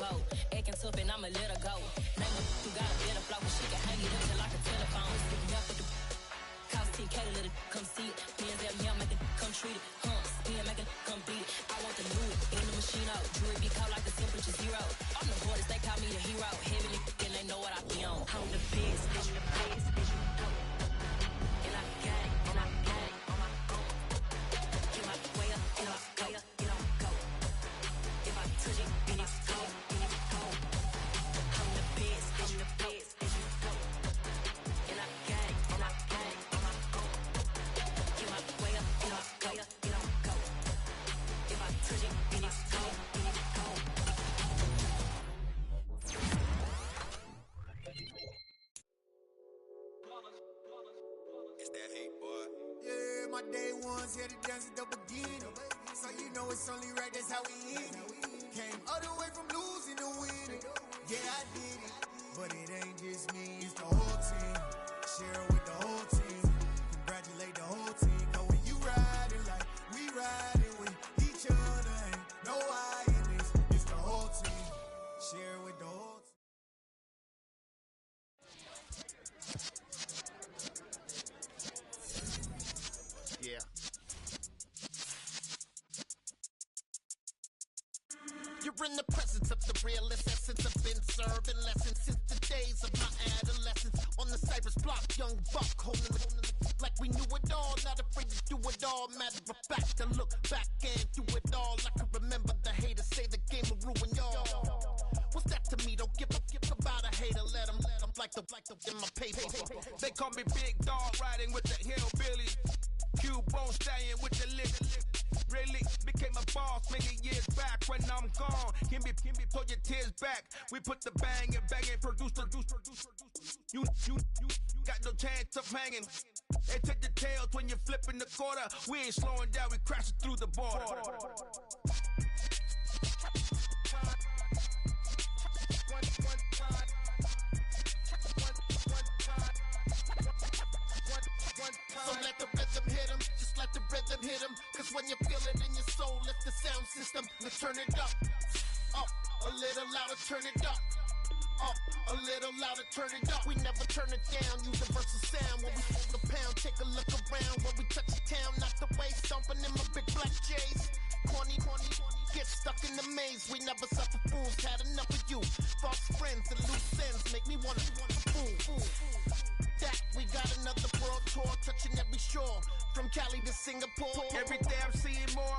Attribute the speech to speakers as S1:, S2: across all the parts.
S1: boat. Acting tough and I'ma let her go. Name her, you got a better flow, but she can hang it up till like a telephone. Sticking up with the cost 10K to let it come see it. PNZ, me, I make it come treat it. Spin, make it come beat it. I want the new in the machine out. Jewelry be caught like the temperature zero. I'm the hardest, they call me the hero. Heavily, and they know what I be on. I'm the best, bitch, the best, bitch. And I got it, and I got it on my own. Get my way up, get off, go, get on, go. If I touch it, then it's cold, then it's cold. I'm the best, bitch, the best, bitch, go. And I got it, and I got it on my own. Get my way up, get off, go, get on, go. If I touch it, then it's cold, then it's cold.
S2: It's that hate, boy.
S3: Yeah, my day ones here to dance at the beginning. So you know it's only right, that's how we end it. Came all the way from losing to winning. Yeah, I did it. But it ain't just me, it's the whole team. Share with the whole team. Congratulate the whole team. Cause when you riding like we riding with each other, ain't no I in this. It's the whole team. Share with the whole team.
S2: Yeah. You're in the presence of the realest essence. I've been serving lessons since the days of my adolescence. On the Cypress block, young buck holding the like we knew it all. Not afraid to do it all. Matter of fact, to look back and do it all. I can remember the haters say the game will ruin y'all. What's that to me? Don't give about a hater. Let them like the in my paper.
S4: They call me Big Dog, riding with the hillbillies. Q-Bone stallion with the lip. Really became a boss many years back. When I'm gone, give me pull your tears back. We put the bang and produce. You got no chance of hanging. They take the tails when you're flipping the quarter. We ain't slowing down, we crashing through the border.
S2: So let the rhythm hit him, just let the rhythm hit him. Cause when you feel it in your soul, lift the sound system and turn it up. Up, a little louder, turn it up. Up, a little louder, turn it up. We never turn it down, universal sound. When we hold the pound, take a look around. When we touch the town, not the way, stomping in my big black J's. Corny, get stuck in the maze. We never suffer fools, had enough of you. False friends and loose ends make me wanna fool. That we got another world tour, touching every shore, from Cali to Singapore.
S4: Every day I'm seeing more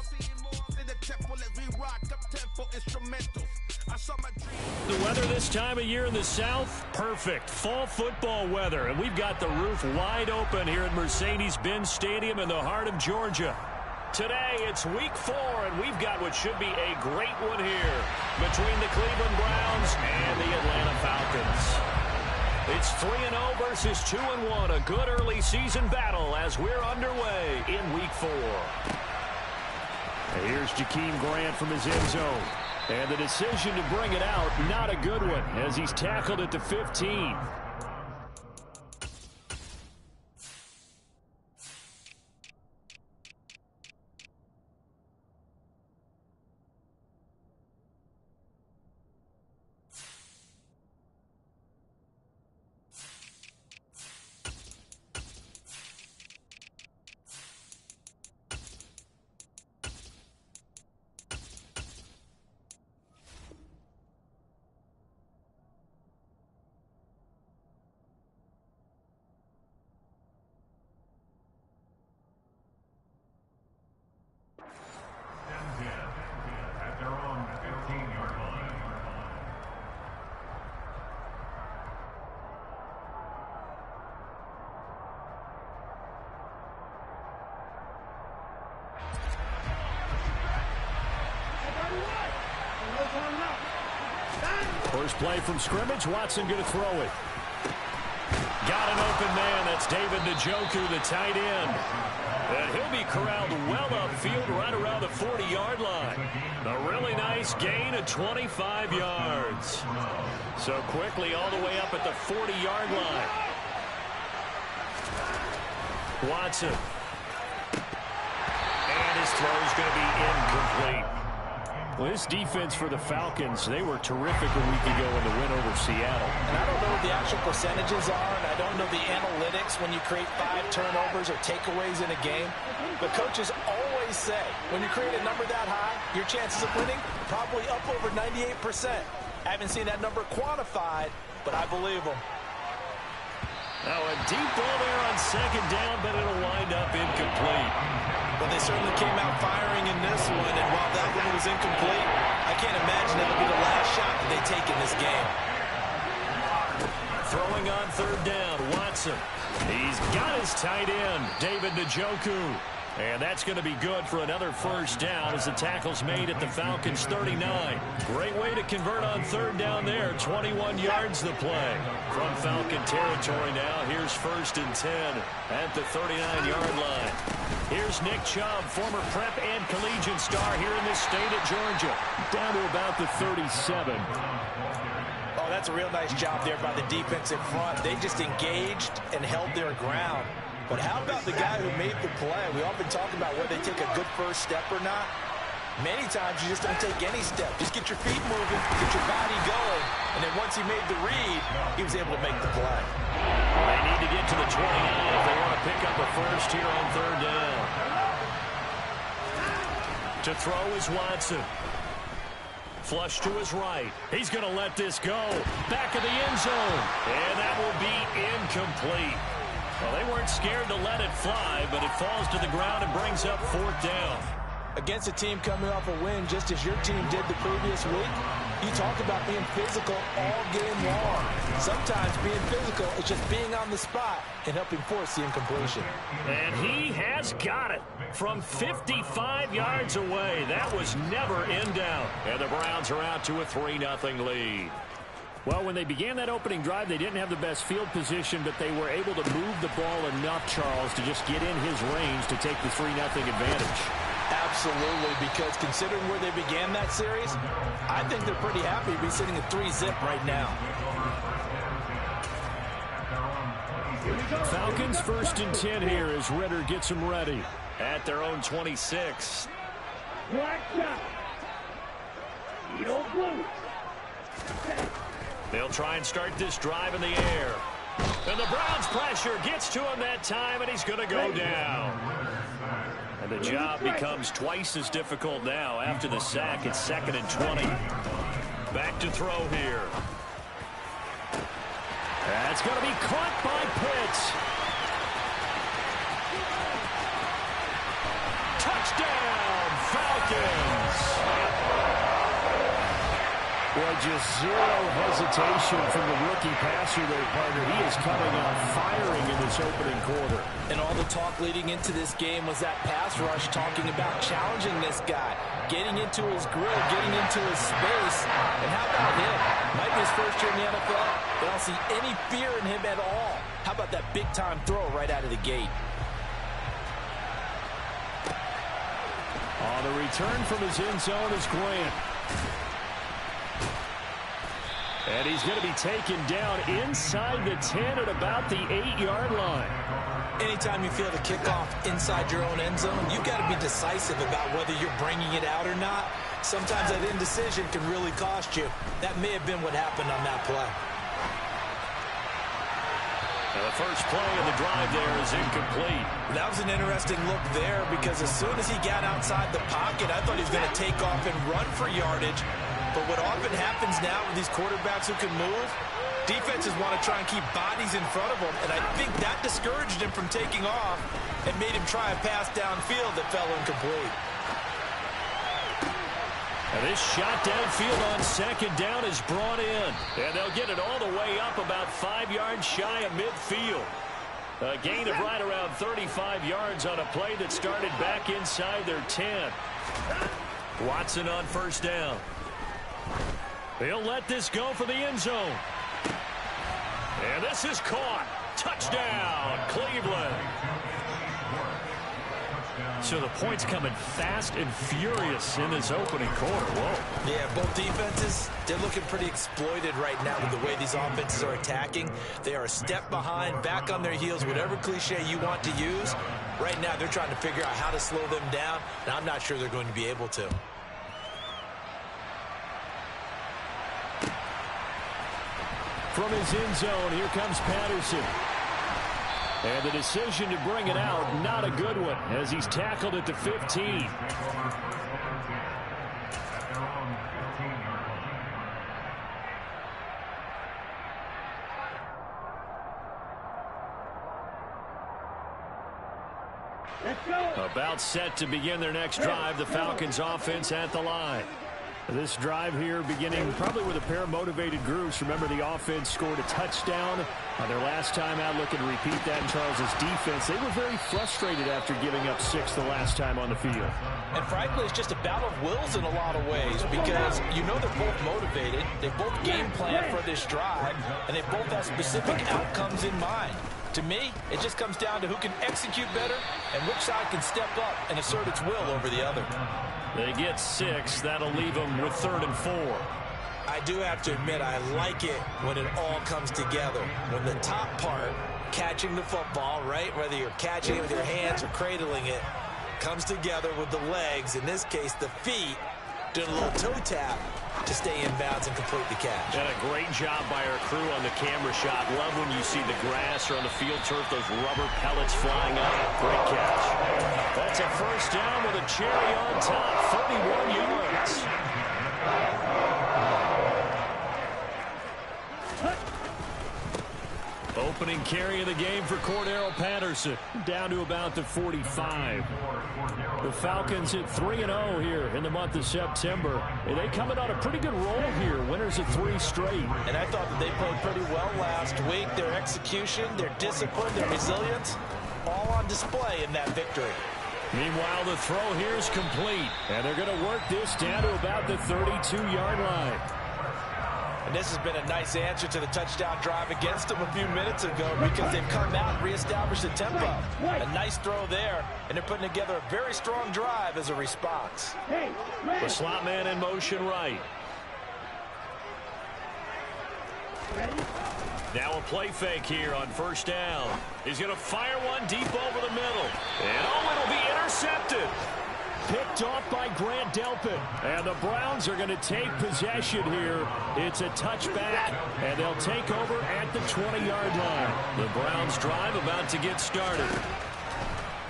S4: in the temple as we rock up tempo instrumentals. I saw my dream.
S5: The weather this time of year in the South, perfect. Fall football weather, and we've got the roof wide open here at Mercedes-Benz Stadium in the heart of Georgia. Today, it's week 4, and we've got what should be a great one here between the Cleveland Browns and the Atlanta Falcons. It's 3-0 versus 2-1, a good early season battle as we're underway in week 4. And here's Jakeem Grant from his end zone. And the decision to bring it out, not a good one, as he's tackled at the 15.
S6: At their own 15-yard line.
S5: First play from scrimmage, Watson going to throw it. Got an open man, that's David Njoku, the tight end. And he'll be corralled well upfield right around the 40-yard line. A really nice gain of 25 yards. So quickly all the way up at the 40-yard line. Watson. And his throw is going to be incomplete. Well, this defense for the Falcons, they were terrific a week ago in the win over Seattle.
S7: And I don't know what the actual percentages are, and I don't know the analytics when you create 5 turnovers or takeaways in a game. But coaches always say, when you create a number that high, your chances of winning probably up over 98%. I haven't seen that number quantified, but I believe them.
S5: Now a deep ball there on second down, but it'll wind up incomplete.
S7: Well, they certainly came out firing in this one, and while that one was incomplete, I can't imagine it'll be the last shot that they take in this game.
S5: Throwing on third down, Watson. He's got his tight end, David Njoku. And that's going to be good for another first down as the tackle's made at the Falcons' 39. Great way to convert on third down there. 21 yards the play. From Falcon territory now, here's 1st and 10 at the 39-yard line. Here's Nick Chubb, former prep and collegiate star here in the state of Georgia. Down to about the 37.
S7: Oh, that's a real nice job there by the defense in front. They just engaged and held their ground. But how about the guy who made the play? We often talk about whether they take a good first step or not. Many times you just don't take any step. Just get your feet moving, get your body going, and then once he made the read, he was able to make the play.
S5: They need to get to the 29 if they want to pick up a first here on third down. To throw is Watson. Flush to his right. He's going to let this go. Back of the end zone. And that will be incomplete. Well, they weren't scared to let it fly, but it falls to the ground and brings up 4th down.
S7: Against a team coming off a win, just as your team did the previous week, you talked about being physical all game long. Sometimes being physical is just being on the spot and helping force the incompletion.
S5: And he has got it from 55 yards away. That was never in doubt. And the Browns are out to a 3-0 lead. Well, when they began that opening drive, they didn't have the best field position, but they were able to move the ball enough, Charles, to just get in his range to take the 3-0 advantage.
S7: Absolutely, because considering where they began that series, I think they're pretty happy to be sitting at 3-zip right now.
S5: Falcons 1st and 10 here as Ritter gets them ready at their own 26. They'll try and start this drive in the air. And the Browns pressure gets to him that time, and he's going to go down. And the job becomes twice as difficult now after the sack. It's 2nd and 20. Back to throw here. That's going to be caught by Pitts. Touchdown, Falcons.
S8: Well, just zero hesitation from the rookie passer there, partner. He is coming out firing in this opening quarter.
S7: And all the talk leading into this game was that pass rush talking about challenging this guy, getting into his grill, getting into his space. And how about him? Might be his first year in the NFL, but I don't see any fear in him at all. How about that big-time throw right out of the gate?
S5: On the return from his end zone is Grant. And he's going to be taken down inside the 10 at about the 8-yard line.
S7: Anytime you feel the kickoff inside your own end zone, you've got to be decisive about whether you're bringing it out or not. Sometimes that indecision can really cost you. That may have been what happened on that play.
S5: And the first play of the drive there is incomplete.
S7: That was an interesting look there because as soon as he got outside the pocket, I thought he was going to take off and run for yardage. But what often happens now with these quarterbacks who can move, defenses want to try and keep bodies in front of them, and I think that discouraged him from taking off and made him try a pass downfield that fell incomplete.
S5: And this shot downfield on second down is brought in, and they'll get it all the way up about 5 yards shy of midfield. A gain of right around 35 yards on a play that started back inside their 10. Watson on first down. They'll let this go for the end zone. And this is caught. Touchdown, Cleveland. So the points coming fast and furious in this opening quarter. Whoa.
S7: Yeah, both defenses, they're looking pretty exploited right now with the way these offenses are attacking. They are a step behind, back on their heels, whatever cliche you want to use. Right now, they're trying to figure out how to slow them down, and I'm not sure they're going to be able to.
S5: From his end zone, here comes Patterson. And the decision to bring it out, not a good one, as he's tackled at the 15. About set to begin their next drive, the Falcons offense at the line. This drive here beginning probably with a pair of motivated groups. Remember, the offense scored a touchdown on their last time out, looking to repeat that in Charles' defense. They were very frustrated after giving up 6 the last time on the field.
S7: And frankly, it's just a battle of wills in a lot of ways, because you know they're both motivated. They both game plan for this drive, and they both have specific outcomes in mind. To me, it just comes down to who can execute better and which side can step up and assert its will over the other.
S5: They get 6. That'll leave them with 3rd and 4.
S7: I do have to admit, I like it when it all comes together. When the top part, catching the football, right, whether you're catching it with your hands or cradling it, comes together with the legs, in this case the feet, doing a little toe tap to stay in bounds and complete the catch.
S5: And a great job by our crew on the camera shot. Love when you see the grass or on the field turf, those rubber pellets flying up. Great catch. That's a first down with a cherry on top, 31 yards. Opening carry of the game for Cordero Patterson, down to about the 45. The Falcons at 3-0 here in the month of September. And they coming on a pretty good roll here, winners of 3 straight.
S7: And I thought that they played pretty well last week. Their execution, their discipline, their resilience, all on display in that victory.
S5: Meanwhile, the throw here is complete. And they're going to work this down to about the 32-yard line.
S7: And this has been a nice answer to the touchdown drive against them a few minutes ago, because they've come out and reestablished the tempo. A nice throw there, and they're putting together a very strong drive as a response.
S5: The slot man in motion right. Now a play fake here on first down. He's going to fire one deep over the middle. And it'll be intercepted. Picked off by Grant Delpit. And the Browns are going to take possession here. It's a touchback, and they'll take over at the 20-yard line. The Browns drive about to get started.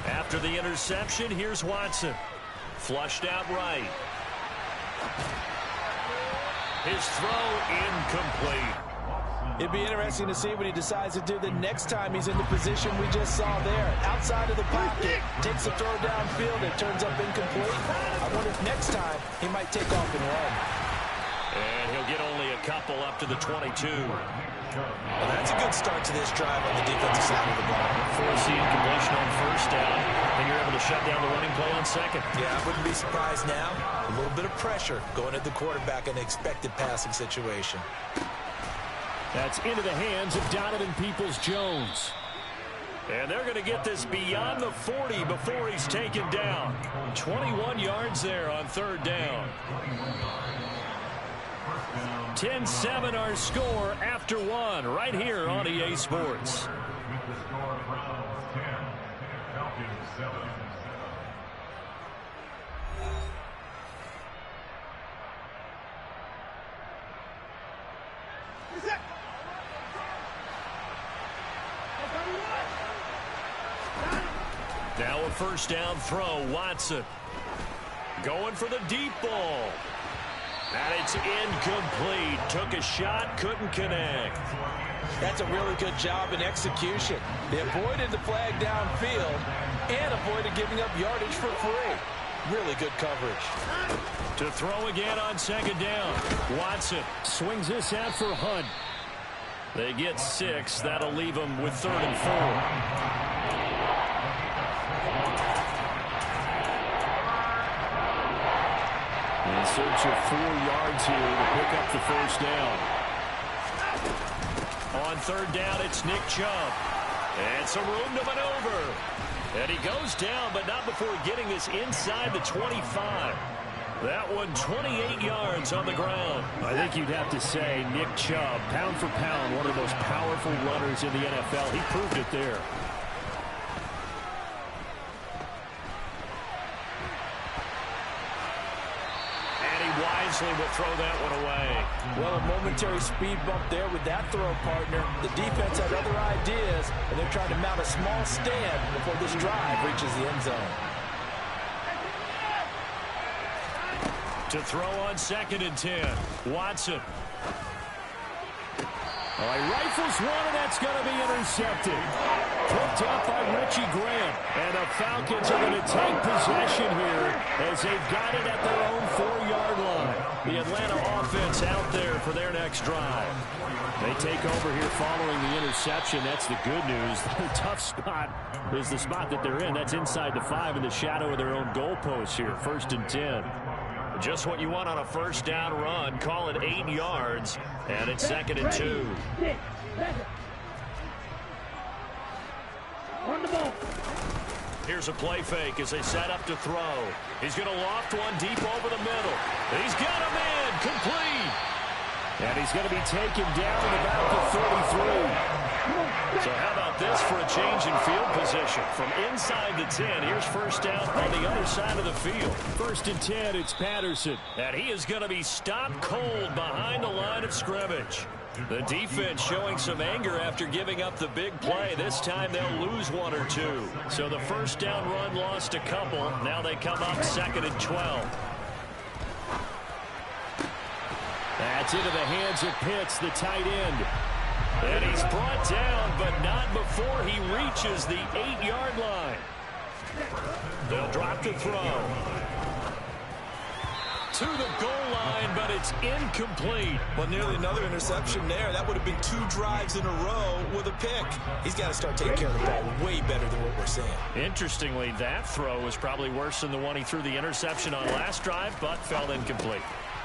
S5: After the interception, here's Watson. Flushed out right. His throw incomplete.
S7: It'd be interesting to see what he decides to do the next time he's in the position we just saw there. Outside of the pocket, takes the throw downfield, it turns up incomplete. I wonder if next time he might take off and run.
S5: And he'll get only a couple up to the 22.
S7: Well, that's a good start to this drive on the defensive side of the ball.
S5: Force the incompletion on first down, and you're able to shut down the running play on second.
S7: Yeah, I wouldn't be surprised now. A little bit of pressure going at the quarterback in the expected passing situation.
S5: That's into the hands of Donovan Peoples-Jones. And they're going to get this beyond the 40 before he's taken down. 21 yards there on third down. 10-7 our score after one right here on EA Sports. Now a first down throw, Watson. Going for the deep ball. And it's incomplete. Took a shot, couldn't connect.
S7: That's a really good job in execution. They avoided the flag downfield and avoided giving up yardage for free. Really good coverage.
S5: To throw again on second down. Watson swings this out for Hunt. They get 6. That'll leave them with 3rd and 4. In search of 4 yards here to pick up the first down. On third down, it's Nick Chubb. And some room to maneuver. And he goes down, but not before getting this inside the 25. That one 28 yards on the ground. I think you'd have to say Nick Chubb, pound for pound, one of the most powerful runners in the NFL. He proved it there. And he wisely will throw that one away.
S7: Well, a momentary speed bump there with that throw, partner. The defense had other ideas, and they're trying to mount a small stand before this drive reaches the end zone.
S5: To throw on 2nd and 10. Watson. Oh, he rifles one, and that's going to be intercepted. Picked up by Richie Grant. And the Falcons are going to take possession here as they've got it at their own 4-yard line. The Atlanta offense out there for their next drive. They take over here following the interception. That's the good news. The tough spot is the spot that they're in. That's inside the 5 in the shadow of their own goalpost here. 1st and 10. Just what you want on a first down run. Call it 8 yards, and it's 2nd and 2.
S8: On the ball.
S5: Here's a play fake as they set up to throw. He's going to loft one deep over the middle. He's got him in. Complete. And he's going to be taken down at about the 33. So how about this for a change in field position? From inside the 10, here's first down on the other side of the field. 1st and 10, it's Patterson. And he is going to be stopped cold behind the line of scrimmage. The defense showing some anger after giving up the big play. This time they'll lose 1 or 2. So the first down run lost a couple. Now they come up 2nd and 12. That's into the hands of Pitts, the tight end. And he's brought down, but not before he reaches the 8-yard line. They'll drop the throw. To the goal line, but it's incomplete.
S7: Well, nearly another interception there. That would have been 2 drives in a row with a pick. He's got to start taking care of the ball way better than what we're seeing.
S5: Interestingly, that throw was probably worse than the one he threw the interception on last drive, but fell incomplete.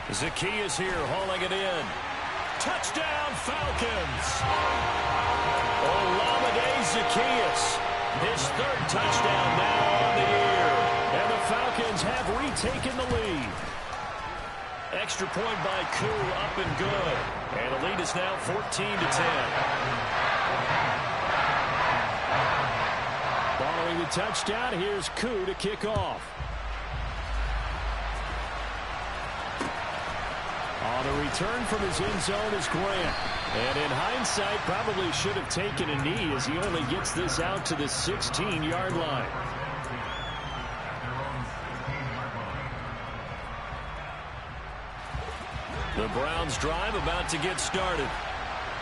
S5: Zaccheaus here, hauling it in. Touchdown, Falcons! Olamide Zaccheaus, his 3rd touchdown now on the year. And the Falcons have retaken the lead. Extra point by Koo, up and good. And the lead is now 14 to 10. Following the touchdown, here's Koo to kick off. On the return from his end zone is Grant. And in hindsight, probably should have taken a knee as he only gets this out to the 16-yard line. The Browns drive about to get started.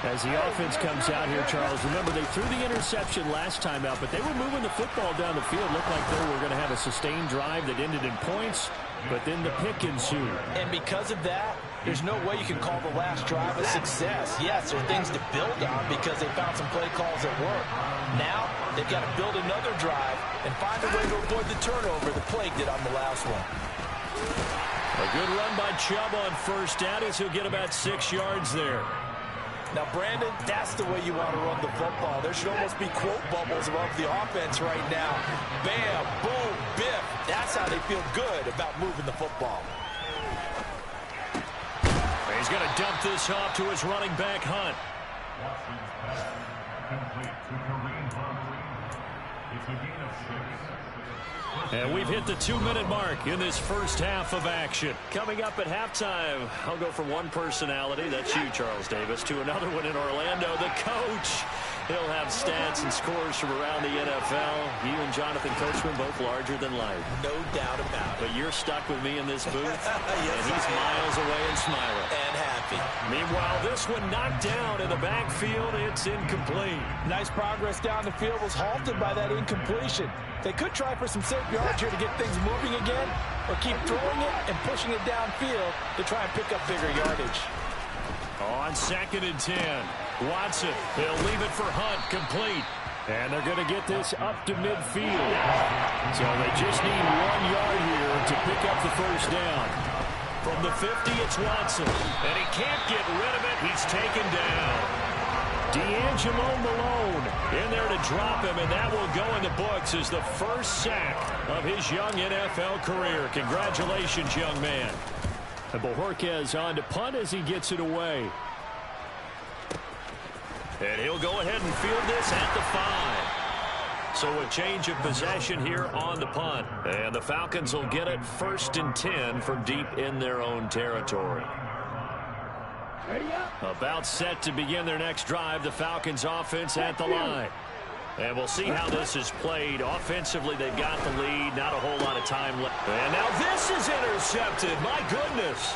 S5: As the offense comes out here, Charles, remember they threw the interception last time out, but they were moving the football down the field. Looked like they were going to have a sustained drive that ended in points, but then the pick ensued.
S7: And because of that, there's no way you can call the last drive a success. Yes, there are things to build on because they found some play calls that work. Now, they've got to build another drive and find a way to avoid the turnover that plagued it on the last one.
S5: A good run by Chubb on first down as he'll get about 6 yards there.
S7: Now, Brandon, that's the way you want to run the football. There should almost be quote bubbles above the offense right now. Bam, boom, biff. That's how they feel good about moving the football.
S5: He's going to dump this off to his running back, Hunt. And we've hit the 2-minute mark in this first half of action. Coming up at halftime, I'll go from one personality, that's you, Charles Davis, to another one in Orlando, the coach. He'll have stats and scores from around the NFL. You and Jonathan Coachman both larger than life.
S7: No doubt about it.
S5: But you're stuck with me in this booth,
S7: yes,
S5: and he's miles away and smiling.
S7: And happy.
S5: Meanwhile, this one knocked down in the backfield. It's incomplete.
S7: Nice progress down the field was halted by that incompletion. They could try for some safe yards here to get things moving again, or keep throwing it and pushing it downfield to try and pick up bigger yardage.
S5: On 2nd and 10, Watson, they'll leave it for Hunt, complete. And they're going to get this up to midfield. So they just need 1 yard here to pick up the first down. From the 50, it's Watson. And he can't get rid of it. He's taken down. D'Angelo Malone in there to drop him, and that will go in the books as the first sack of his young NFL career. Congratulations, young man. And Bojorquez on to punt as he gets it away. And he'll go ahead and field this at the 5. So a change of possession here on the punt. And the Falcons will get it 1st and 10 from deep in their own territory. About set to begin their next drive, the Falcons offense at the line. And we'll see how this is played. Offensively, they've got the lead. Not a whole lot of time left. And now this is intercepted. My goodness.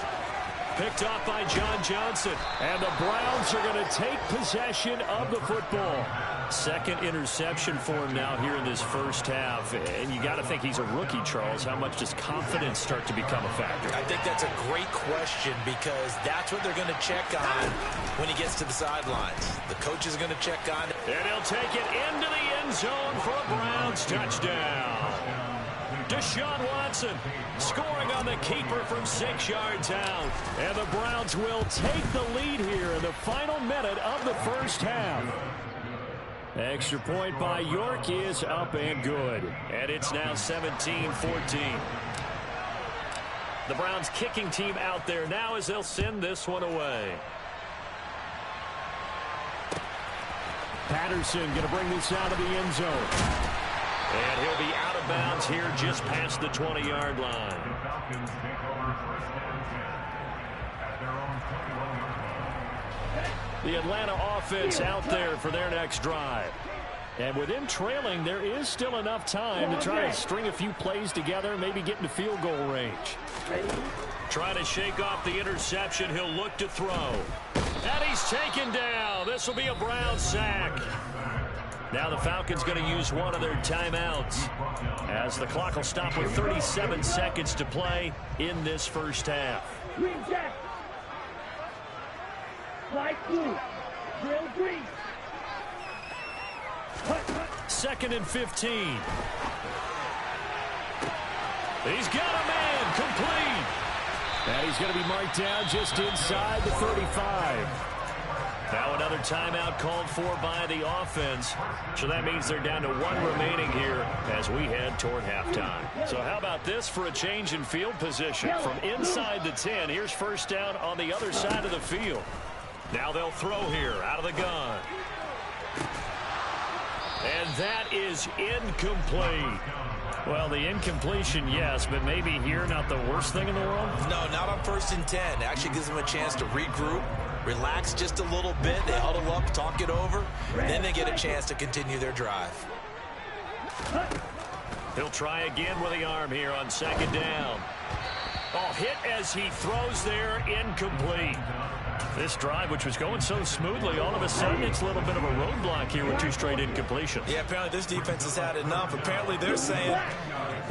S5: Picked off by John Johnson. And the Browns are going to take possession of the football. Second interception for him now here in this first half. And you got to think he's a rookie, Charles. How much does confidence start to become a factor?
S7: I think that's a great question because that's what they're going to check on when he gets to the sidelines. The coach is going to check on it.
S5: And he'll take it into the end zone for a Browns touchdown. Deshaun Watson scoring on the keeper from 6 yards out. And the Browns will take the lead here in the final minute of the first half. Extra point by York is up and good. And it's now 17-14. The Browns kicking team out there now as they'll send this one away. Patterson going to bring this out of the end zone. And he'll be out of bounds here just past the 20-yard line.
S6: The Falcons take over first and 10 at their own 21-yard line.
S5: The Atlanta offense out there for their next drive. And with him trailing, there is still enough time to try to string a few plays together, maybe get into field goal range. Trying to shake off the interception. He'll look to throw. And he's taken down. This will be a Brown sack. Now the Falcons going to use one of their timeouts as the clock will stop with 37 seconds to play in this first half.
S9: Green jack. Light blue. Drill green.
S5: 2nd and 15. He's got a man complete. And he's going to be marked down just inside the 35. Now another timeout called for by the offense. So that means they're down to 1 remaining here as we head toward halftime. So how about this for a change in field position? From inside the 10, here's first down on the other side of the field. Now they'll throw here out of the gun. And that is incomplete. Well, the incompletion, yes, but maybe here not the worst thing in the world?
S7: No, not on 1st and 10. Actually gives them a chance to regroup, relax just a little bit. They huddle up, talk it over. Then they get a chance to continue their drive.
S5: He'll try again with the arm here on 2nd down. Oh, hit as he throws there, incomplete. This drive, which was going so smoothly, all of a sudden it's a little bit of a roadblock here with 2 straight incompletions.
S7: Yeah, apparently this defense has had enough. Apparently they're saying,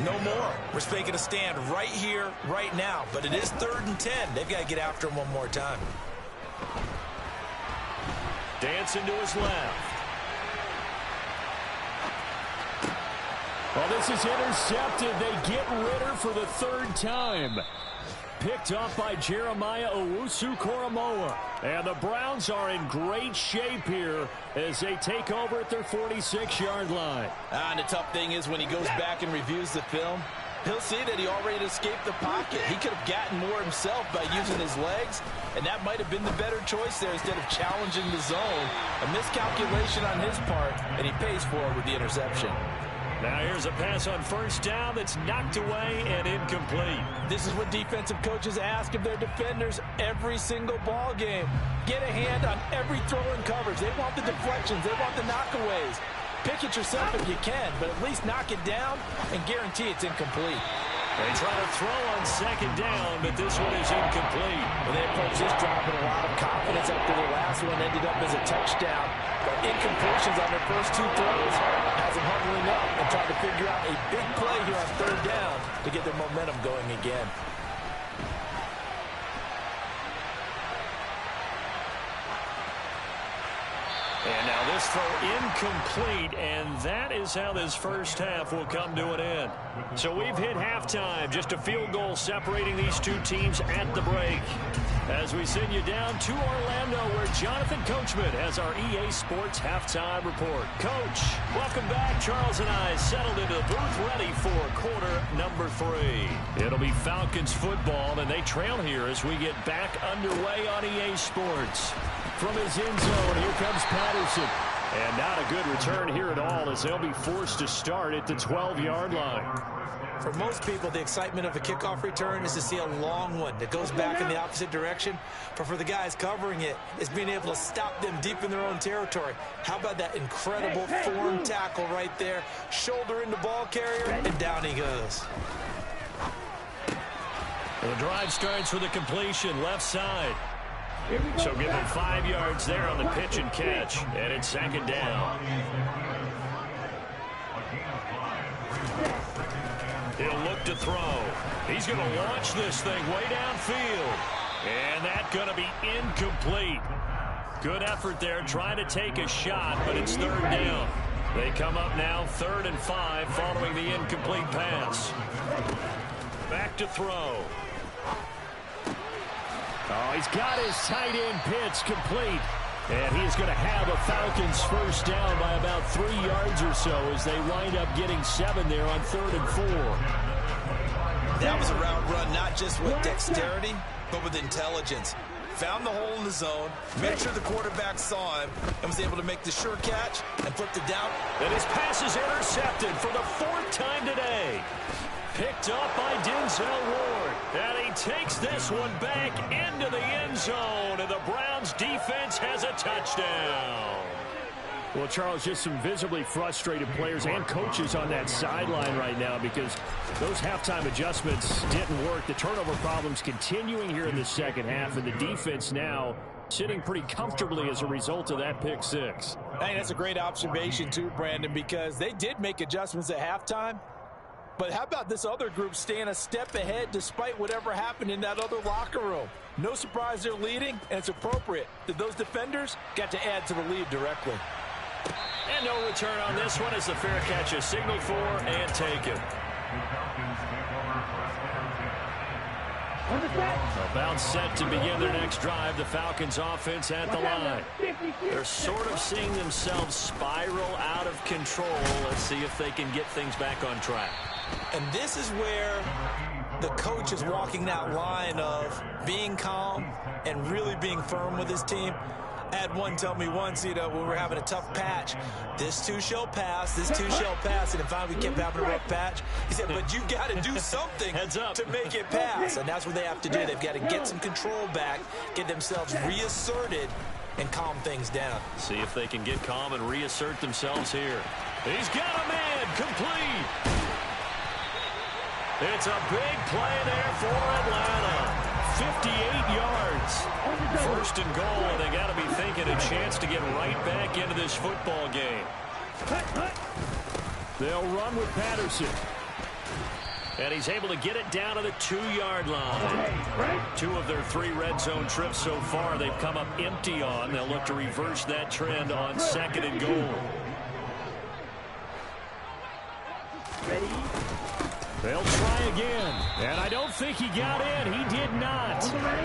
S7: no more. We're making a stand right here, right now. But it is 3rd and 10. They've got to get after him one more time.
S5: Dancing to his left. Well, this is intercepted. They get Ritter for the 3rd time. Picked up by Jeremiah Owusu-Koramoah. And the Browns are in great shape here as they take over at their 46-yard line.
S10: And the tough thing is when he goes back and reviews the film, he'll see that he already escaped the pocket. He could have gotten more himself by using his legs, and that might have been the better choice there instead of challenging the zone. A miscalculation on his part, and he pays for it with the interception.
S5: Now here's a pass on 1st down that's knocked away and incomplete.
S10: This is what defensive coaches ask of their defenders every single ball game. Get a hand on every throw and coverage. They want the deflections. They want the knockaways. Pick it yourself if you can, but at least knock it down and guarantee it's incomplete.
S5: They try to throw on 2nd down, but this one is incomplete.
S10: Well, they approached this drive with a lot of confidence after their last one ended up as a touchdown. But incompletions on their first 2 throws has them huddling up and trying to figure out a big play here on 3rd down to get their momentum going again.
S5: And now this throw incomplete, and that is how this first half will come to an end. So we've hit halftime, just a field goal separating these 2 teams at the break. As we send you down to Orlando, where Jonathan Coachman has our EA Sports Halftime Report. Coach, welcome back. Charles and I settled into the booth ready for quarter number 3. It'll be Falcons football, and they trail here as we get back underway on EA Sports. From his end zone, here comes Patterson. And not a good return here at all as they'll be forced to start at the 12-yard line.
S7: For most people, the excitement of a kickoff return is to see a long one that goes back in the opposite direction. But for the guys covering it, it's being able to stop them deep in their own territory. How about that incredible form tackle right there? Shoulder in the ball carrier, and down he goes.
S5: The drive starts with a completion left side. So give him 5 yards there on the pitch and catch. And it's second down. He'll look to throw. He's going to launch this thing way downfield. And that's going to be incomplete. Good effort there trying to take a shot, but it's third down. They come up now 3rd and 5 following the incomplete pass. Back to throw.
S8: Oh, he's got his tight end pitch complete. And he's going to have a Falcons first down by about 3 yards or so as they wind up getting 7 there on 3rd and 4.
S7: That was a route run not just with dexterity, but with intelligence. Found the hole in the zone, made sure the quarterback saw him, and was able to make the sure catch and flipped it down.
S5: And his pass is intercepted for the 4th time today. Picked up by Denzel Ward. And he takes this one back into the end zone. And the Browns defense has a touchdown.
S8: Well, Charles, just some visibly frustrated players and coaches on that sideline right now because those halftime adjustments didn't work. The turnover problems continuing here in the second half, and the defense now sitting pretty comfortably as a result of that pick six.
S7: Hey, that's a great observation too, Brandon, because they did make adjustments at halftime. But how about this other group staying a step ahead despite whatever happened in that other locker room? No surprise they're leading, and it's appropriate that those defenders got to add to the lead directly.
S5: And no return on this one as the fair catch is signaled for and taken. About set to begin their next drive. The Falcons offense at the line. They're sort of seeing themselves spiral out of control. Let's see if they can get things back on track.
S7: And this is where the coach is walking that line of being calm and really being firm with his team. I had one tell me once, when we were having a tough patch, this too shall pass, this too shall pass. And finally we kept having a rough patch. He said, but you got to do something to make it pass. And that's what they have to do. They've got to get some control back, get themselves reasserted, and calm things down.
S5: See if they can get calm and reassert themselves here. He's got a man complete. It's a big play there for Atlanta. 58 yards. 1st and goal, and they got to be thinking a chance to get right back into this football game.
S8: They'll run with Patterson.
S5: And he's able to get it down to the 2-yard line. 2 of their 3 red zone trips so far they've come up empty on. They'll look to reverse that trend on 2nd and goal.
S9: Ready?
S8: They'll try again. And I don't think he got in. He did not.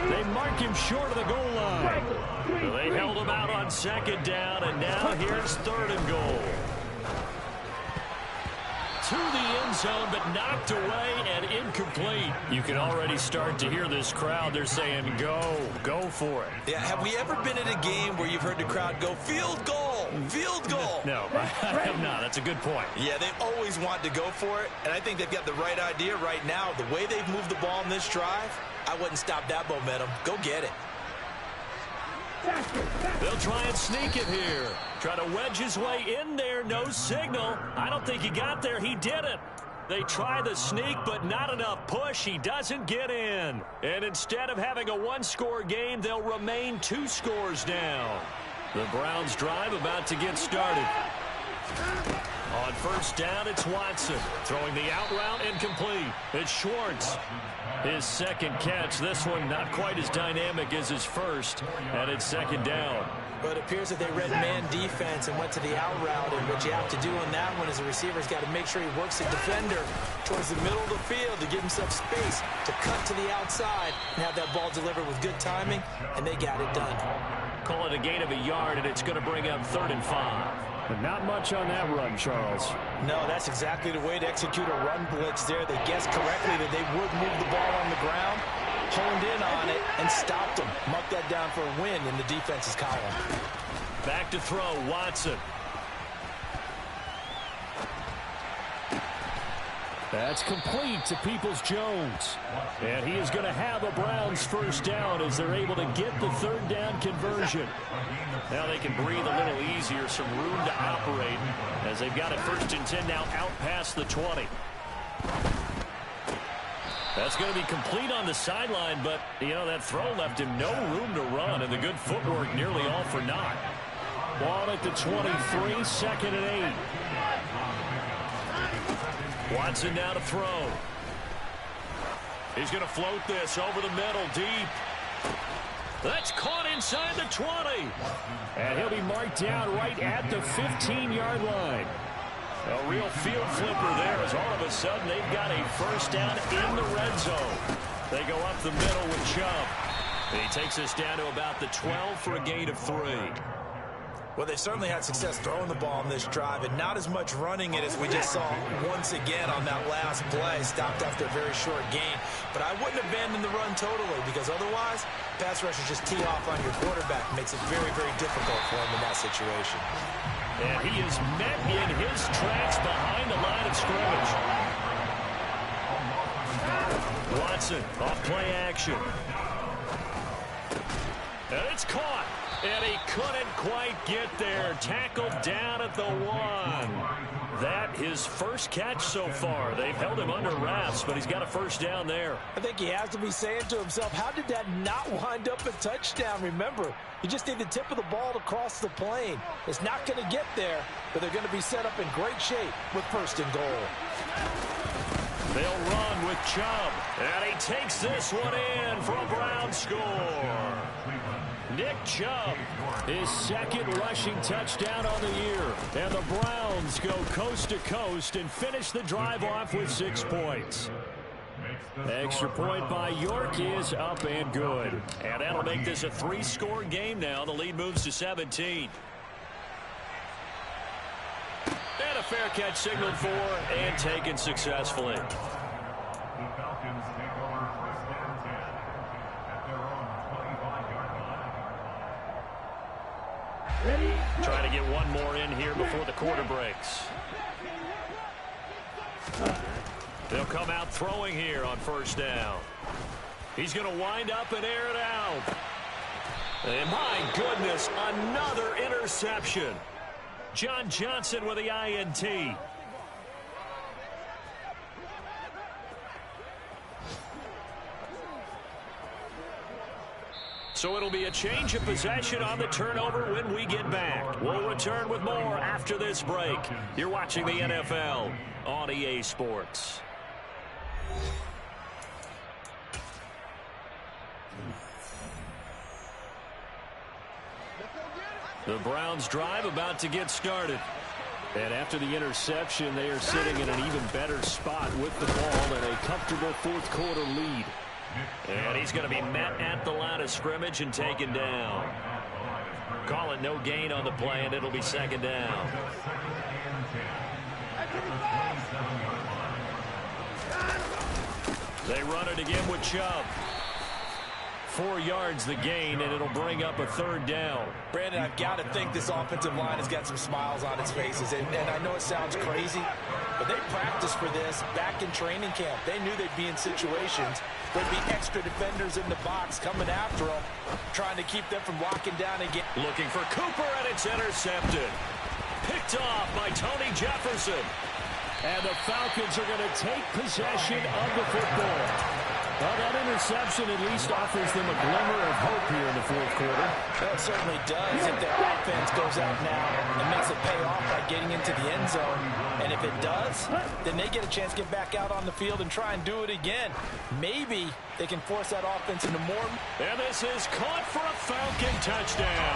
S8: They mark him short of the goal line.
S5: So they held him out on 2nd down, and now here's 3rd and goal. To the end zone, but knocked away and incomplete. You can already start to hear this crowd. They're saying, go for it.
S7: Yeah, have we ever been at a game where you've heard the crowd go, field goal, field goal?
S5: No, I have not. That's a good point.
S7: Yeah, they always want to go for it, and I think they've got the right idea right now. The way they've moved the ball in this drive, I wouldn't stop that momentum. Go get it.
S5: They'll try and sneak it here. Try to wedge his way in there. No signal. I don't think he got there. He didn't. They try the sneak, but not enough push. He doesn't get in. And instead of having a 1-score game, they'll remain 2 scores down. The Browns drive about to get started. On 1st down, it's Watson. Throwing the out route incomplete. It's Schwartz. His 2nd catch. This one not quite as dynamic as his first. And it's 2nd down.
S7: But it appears that they read man defense and went to the out route. And what you have to do on that one is the receiver's got to make sure he works the defender towards the middle of the field to give himself space to cut to the outside and have that ball delivered with good timing. And they got it done.
S5: Call it a gain of a yard, and it's going to bring up 3rd and 5.
S8: But not much on that run, Charles.
S7: No, that's exactly the way to execute a run blitz there. They guessed correctly that they would move the ball on the ground, honed in on it, and stopped them. Marked that down for a win in the defense's column.
S5: Back to throw, Watson.
S8: That's complete to Peoples-Jones. And he is going to have a Browns first down as they're able to get the third down conversion.
S5: Now they can breathe a little easier, some room to operate as they've got it 1st and 10 now out past the 20. That's going to be complete on the sideline, but, you know, that throw left him no room to run, and the good footwork nearly all for naught.
S8: Ball at the 23, 2nd and 8.
S5: Watson now to throw. He's going to float this over the middle, deep. That's caught inside the 20.
S8: And he'll be marked down right at the 15-yard line.
S5: A real field flipper there as all of a sudden they've got a first down in the red zone. They go up the middle with Chubb. And he takes us down to about the 12 for a gain of 3.
S7: Well, they certainly had success throwing the ball on this drive, and not as much running it as we just saw once again on that last play, stopped after a very short gain. But I wouldn't abandon the run totally, because otherwise, pass rushers just tee off on your quarterback. Makes it very, very difficult for him in that situation.
S5: And he is met in his tracks behind the line of scrimmage. Watson off play action. And it's caught. And he couldn't quite get there. Tackled down at the 1. That his first catch so far. They've held him under wraps, but he's got a first down there.
S7: I think he has to be saying to himself, how did that not wind up a touchdown? Remember, you just need the tip of the ball to cross the plane. It's not going to get there, but they're going to be set up in great shape with 1st and goal.
S5: They'll run with Chubb. And he takes this one in for a Brown score. Nick Chubb,
S8: his 2nd rushing touchdown on the year. And the Browns go coast to coast and finish the drive off with 6 points. Extra point by York is up and good.
S5: And that'll make this a 3-score game now. The lead moves to 17. And a fair catch signaled for and taken successfully.
S6: The Falcons take over 1st and 10 at their own 25-yard line.
S9: Ready?
S5: Trying to get one more in here before the quarter breaks. They'll come out throwing here on 1st down. He's going to wind up and air it out. And my goodness, another interception. John Johnson with the INT. So it'll be a change of possession on the turnover when we get back. We'll return with more after this break. You're watching the NFL on EA Sports. The Browns drive about to get started. And after the interception, they are sitting in an even better spot with the ball and a comfortable 4th quarter lead. And he's going to be met at the line of scrimmage and taken down. Call it no gain on the play, and it'll be 2nd down. They run it again with Chubb. 4 yards the gain, and it'll bring up a 3rd down.
S7: Brandon, I've got to think this offensive line has got some smiles on its faces. And I know it sounds crazy, but they practiced for this back in training camp. They knew they'd be in situations. There'd be extra defenders in the box coming after them, trying to keep them from locking down again.
S5: Looking for Cooper, and it's intercepted. Picked off by Tony Jefferson.
S8: And the Falcons are going to take possession of the football. Well, that interception at least offers them a glimmer of hope here in the 4th quarter.
S7: Well, it certainly does. If their offense goes out now and makes it pay off by getting into the end zone, and if it does, then they get a chance to get back out on the field and try and do it again. Maybe they can force that offense into more.
S5: And this is caught for a Falcon touchdown.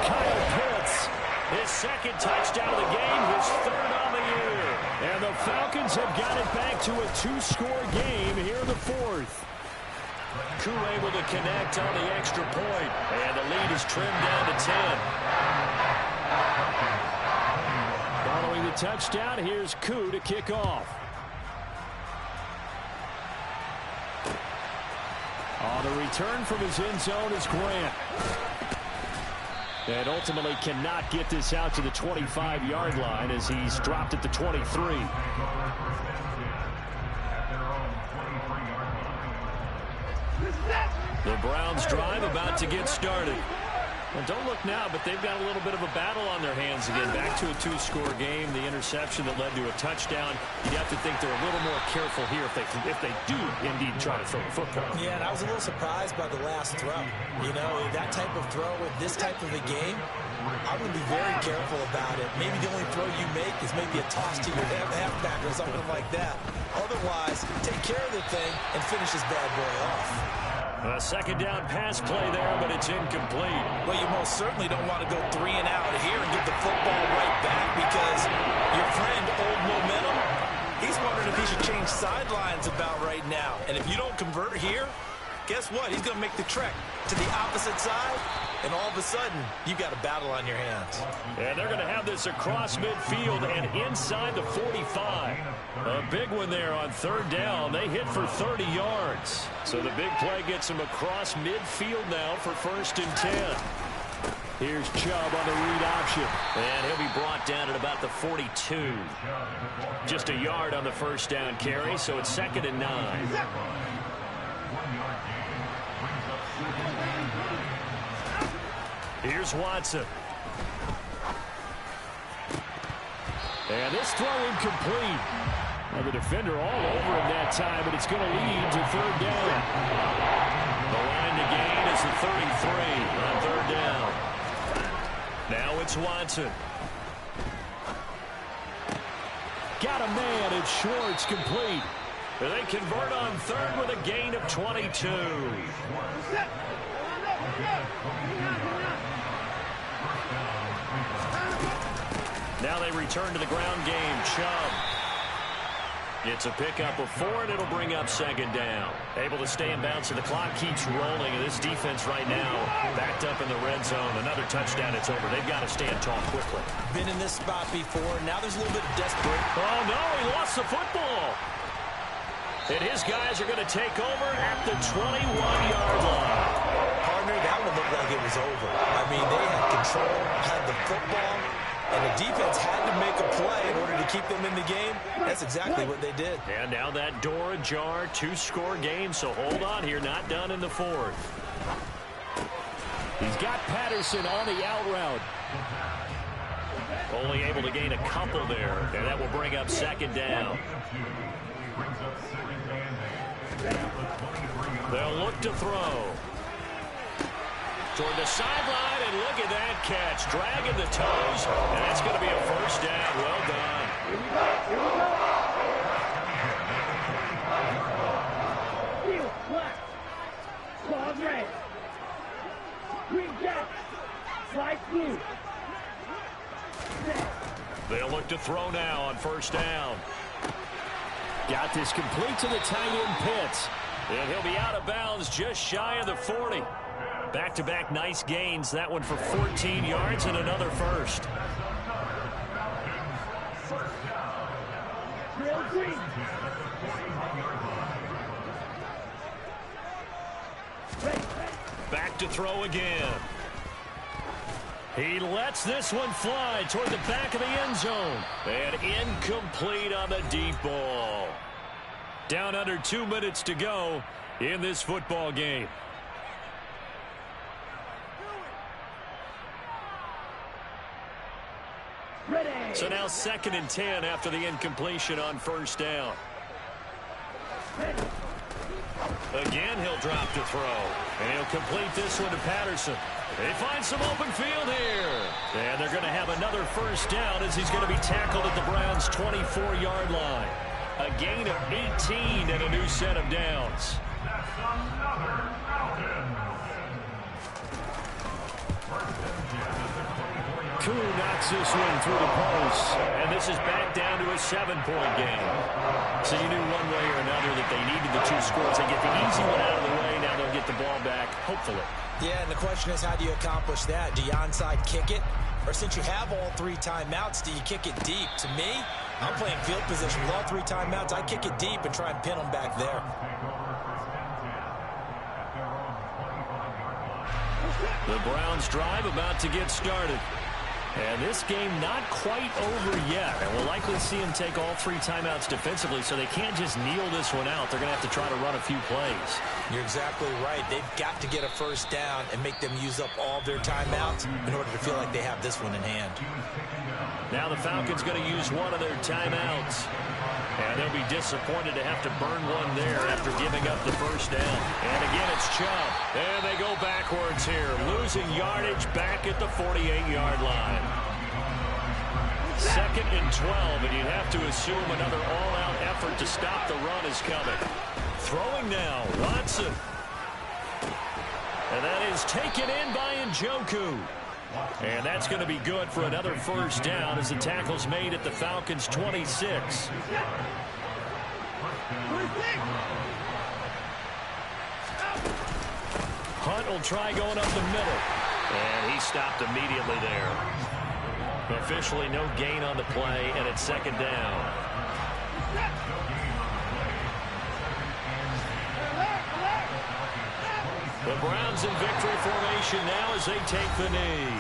S8: Kyle Pitts,
S5: his 2nd touchdown of the game, his 3rd on the year.
S8: And the Falcons have got it back to a 2-score game here in the 4th.
S5: Koo able to connect on the extra point. And the lead is trimmed down to 10.
S8: Following the touchdown, here's Koo to kick off. On the return from his end zone is Grant. And ultimately cannot get this out to the 25-yard line as he's dropped at the 23. The Browns drive about to get started. Well, don't look now, but they've got a little bit of a battle on their hands again. Back to a two-score game. The interception that led to a touchdown. You'd have to think they're a little more careful here if they do indeed try to throw the football.
S7: Yeah, and I was a little surprised by the last throw. You know, that type of throw with this type of a game, I'm going to be very careful about it. Maybe the only throw you make is maybe a toss to your halfback or something like that. Otherwise, take care of the thing and finish this bad boy off.
S5: A second down pass play there, but it's incomplete.
S7: Well, you most certainly don't want to go 3 and out here and give the football right back because your friend, Old Momentum, he's wondering if he should change sidelines about right now. And if you don't convert here, guess what? He's going to make the trek to the opposite side, and all of a sudden, you've got a battle on your hands.
S5: And they're going to have this across midfield and inside the 45. A big one there on third down. They hit for 30 yards. So the big play gets them across midfield now for 1st and 10. Here's Chubb on the read option.
S8: And he'll be brought down at about the 42.
S5: Just a yard on the first down carry, so it's 2nd and 9. Here's Watson. And this throw incomplete. Now the defender all over him that time, but it's going to lead to 3rd down. The line to gain is the 33 on 3rd down. Now it's Watson. Got a man. It's Schwartz complete. They convert on 3rd with a gain of 22. Now they return to the ground game. Chubb. It's a pickup of 4, and it'll bring up 2nd down. Able to stay in bounds, so the clock keeps rolling. And this defense right now backed up in the red zone. Another touchdown, it's over. They've got to stand tall quickly.
S7: Been in this spot before. Now there's a little bit of desperate.
S5: Oh, no, he lost the football. And his guys are going to take over at the 21-yard line.
S7: Partner, that one looked like it was over. I mean, they had control, had the football, and the defense had to make a play in order to keep them in the game. That's exactly what they did.
S5: And now that door ajar, 2-score game, so hold on here, not done in the 4th. He's got Patterson on the out route. Only able to gain a couple there, and that will bring up 2nd down. They'll look to throw. Toward the sideline, and look at that catch. Dragging the toes, and that's going to be a 1st down. Well done.
S9: Field, black. Claws red. Green jack. Slide blue.
S5: They'll look to throw now on 1st down.
S8: Got this complete to the tight end Pitts.
S5: And he'll be out of bounds just shy of the 40. Back-to-back nice gains. That one for 14 yards and another first. Back to throw again. He lets this one fly toward the back of the end zone. And incomplete on the deep ball. Down under 2 minutes to go in this football game. So now 2nd and 10 after the incompletion on 1st down. Again, he'll drop to throw. And he'll complete this one to Patterson. They find some open field here. And they're going to have another 1st down as he's going to be tackled at the Browns' 24-yard line. A gain of 18 and a new set of downs. Koo knocks this one through the post. And this is back down to a 7-point game. So you knew one way or another that they needed the 2 scores. They get the easy one out of the way. Now they'll get the ball back, hopefully.
S7: Yeah, and the question is, how do you accomplish that? Do you onside kick it? Or since you have all 3 timeouts, do you kick it deep? To me, I'm playing field position with all 3 timeouts. I kick it deep and try and pin them back there.
S5: The Browns drive about to get started. And this game not quite over yet. And we'll likely see them take all 3 timeouts defensively, so they can't just kneel this one out. They're going to have to try to run a few plays.
S7: You're exactly right. They've got to get a first down and make them use up all their timeouts in order to feel like they have this one in hand.
S5: Now the Falcons going to use one of their timeouts. And they'll be disappointed to have to burn one there after giving up the first down. And again, it's Chubb. And they go backwards here, losing yardage back at the 48-yard line. 2nd and 12, and you'd have to assume another all-out effort to stop the run is coming. Throwing now, Watson. And that is taken in by Njoku. And that's going to be good for another first down as the tackle's made at the Falcons' 26. Hunt will try going up the middle. And he stopped immediately there. Officially no gain on the play, and it's 2nd down. The Browns in victory formation now as they take the knee.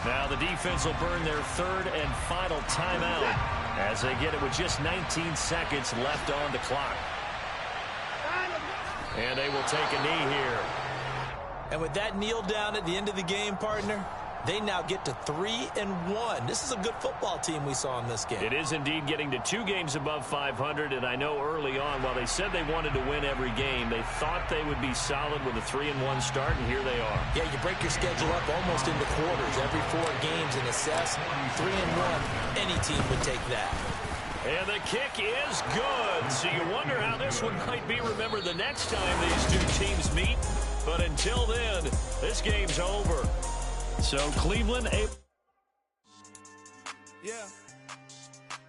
S5: Now the defense will burn their 3rd and final timeout as they get it with just 19 seconds left on the clock. And they will take a knee here.
S7: And with that kneel down at the end of the game, partner, they now get to 3-1. This is a good football team we saw in this game.
S5: It is indeed getting to 2 games above 500, and I know early on, while they said they wanted to win every game, they thought they would be solid with a 3-1 start, and here they are.
S7: Yeah, you break your schedule up almost into quarters, every 4 games and assess 3-1. Any team would take that.
S5: And the kick is good. So you wonder how this one might be remembered the next time these 2 teams meet. But until then, this game's over. So Cleveland
S4: Yeah.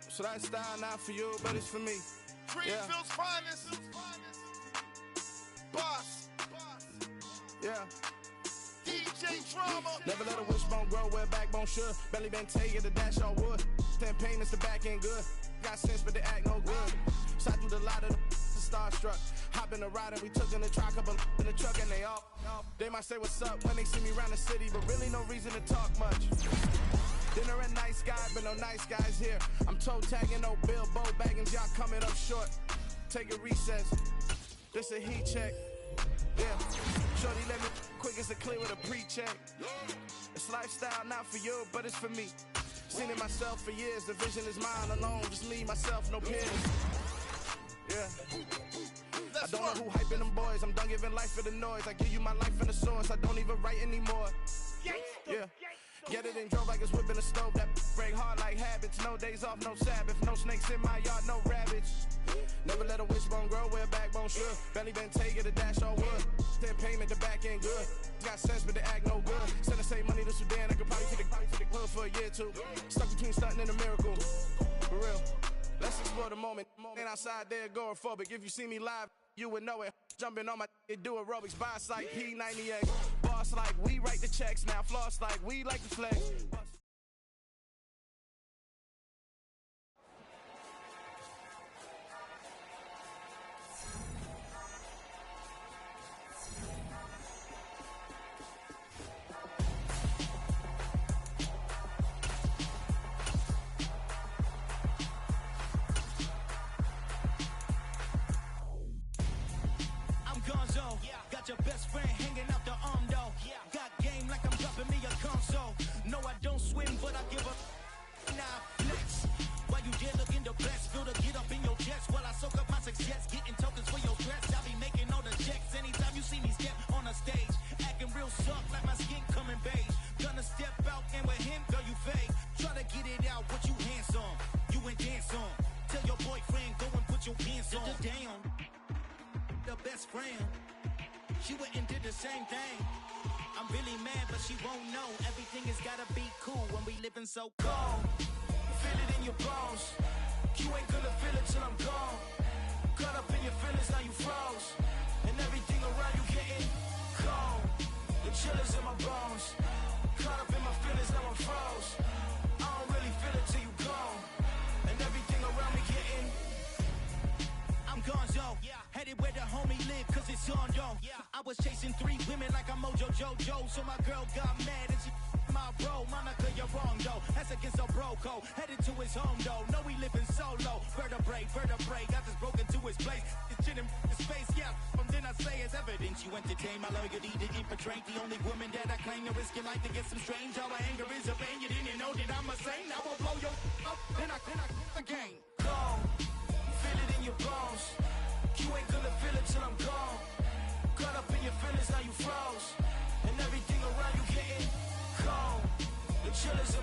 S4: So that style not for you, but it's for me.
S2: Greenfield's finest. Boss.
S4: Yeah.
S2: DJ Drama.
S4: Never let a wishbone grow where backbone should. Belly been take it, the dash all wood. 10 payments, the back end good. Got sense, but they act no good. Shot through the lot of the starstruck. Hop in the ride and we took in the truck up in the truck and they all. They might say what's up when they see me around the city, but really no reason to talk much. Dinner and nice guy, but no nice guys here. I'm toe tagging, no Bilbo Baggins, y'all coming up short. Take a recess. This a heat check. Yeah. Shorty let me quick as a clear with a pre-check. It's lifestyle not for you, but it's for me. Seen it myself for years. The vision is mine alone. Just me, myself, no peers. Yeah. I don't know who hyping them boys. I'm done giving life for the noise. I give you my life in the source. I don't even write anymore. Yeah. Get it and drove like it's whipping a stove. That break hard like habits. No days off, no Sabbath. No snakes in my yard, no rabbits. Never let a wishbone grow where backbone should. Belly been take it, a dash all wood. 10 payment, the back end good. Got sense, but they act no good. Send the same money to Sudan. I could probably take the hood for a year or 2. Stuck between stunting and a miracle. For real. Let's explore the moment. Ain't outside there agoraphobic. If you see me live, you would know it. Jumping on my do aerobics. Buy site P90X. Boss like we write the checks. Now floss like we like to flex.
S11: Got your best friend hanging out the arm though. Got game like I'm dropping me a console. No, I don't swim, but I give up. Nah, flex. Why you dare look in the best? Feel to get up in your chest while I soak up my success. Getting tokens for your dress. I be making all the checks. Anytime you see me step on a stage, acting real suck like my skin coming beige. Gonna step out and with him, girl, you fake. Try to get it out, what you handsome. You ain't dance on. Tell your boyfriend, go and put your pants on. Down. The best friend. She went and did the same thing. I'm really mad, but she won't know. Everything has gotta be cool when we living so cold. Feel it in your bones. You ain't gonna feel it till I'm gone. Caught up in your feelings, now you froze. And everything around you getting cold. The chill is in my bones. Caught up in my feelings, now I'm froze. I don't really feel it till you gone. And everything around me getting I'm gonzo. Headed where the homie live, cause it's on, yo. I was chasing 3 women like I'm Mojo Jojo. So my girl got mad and she my bro. Monica, you're wrong though. That's against a bro code. Headed to his home though. No, he living solo. Vertebrae. Got this broken to his place. It's shit in his face, yeah. From then I say it's evidence. You entertain my loyalty to infiltrate. The only woman that I claim to risk your life to get some strange. All my anger is a pain. You didn't know that I'm a saint. I will blow your up. Then I again. Go. Feel it in your bones. You ain't gonna feel it till I'm gone. Caught up in your feelings, now you froze. And everything around you getting cold. The chill is in